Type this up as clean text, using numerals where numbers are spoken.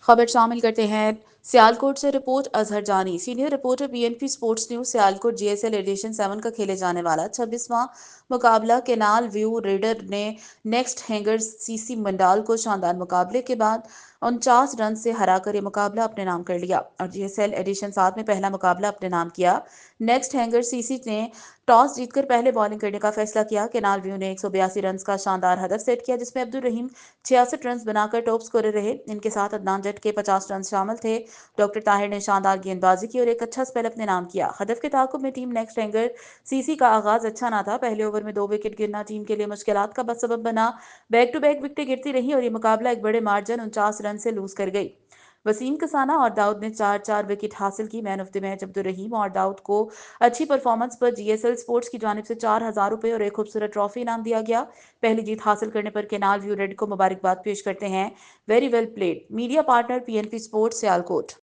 खबर शामिल करते हैं सियालकोट से report Azhar Jani. Senior reporter BNP sports news Sialkot GSL edition 7 का खेले जाने वाला 26वां मुकाबला केनाल व्यू रेडर ने नेक्स्ट हैंगर सीसी मंडाल को शानदार मुकाबले के बाद 49 रन से हराकर ये मुकाबला अपने नाम कर लिया और जीएसएल एडिशन 7 में पहला मुकाबला अपने नाम किया। नेक्स्ट हैंगर सीसी ने टॉस जीतकर पहले बॉलिंग करने का फैसला किया। केनाल व्यू ने 182 रन का शानदार हदफ सेट किया, जिसमें अब्दुल रहीम 66 रन बनाकर टॉप स्कोरर रहे। इनके साथ अदनान जट के 50 रन शामिल थे। डॉक्टर ताहिर ने शानदार गेंदबाजी की और एक अच्छा स्पेल अपने नाम किया। हदफ के ताकुब में टीम नेक्स्ट हैंगर सीसी का आगाज अच्छा ना था। पहले ओवर में 2 विकेट गिरना टीम के लिए मुश्किलात का सबब बना। बैक टू बैक विकेटें गिरती रही और ये मुकाबला एक बड़े मार्जिन 49 रन से लूज कर गई। वसीम कसाना और दाऊद ने 4-4 विकेट हासिल की। Man of the match Abdul Rahim और दाऊद को अच्छी परफॉर्मेंस पर जीएसएल स्पोर्ट्स की जानिब से 4,000 रुपए और एक खूबसूरत ट्रॉफी इनाम दिया गया। पहली जीत हासिल करने पर केनाल व्यू रेड को मुबारकबाद पेश करते हैं। Very well played. Media partner PNP sports Sialkot.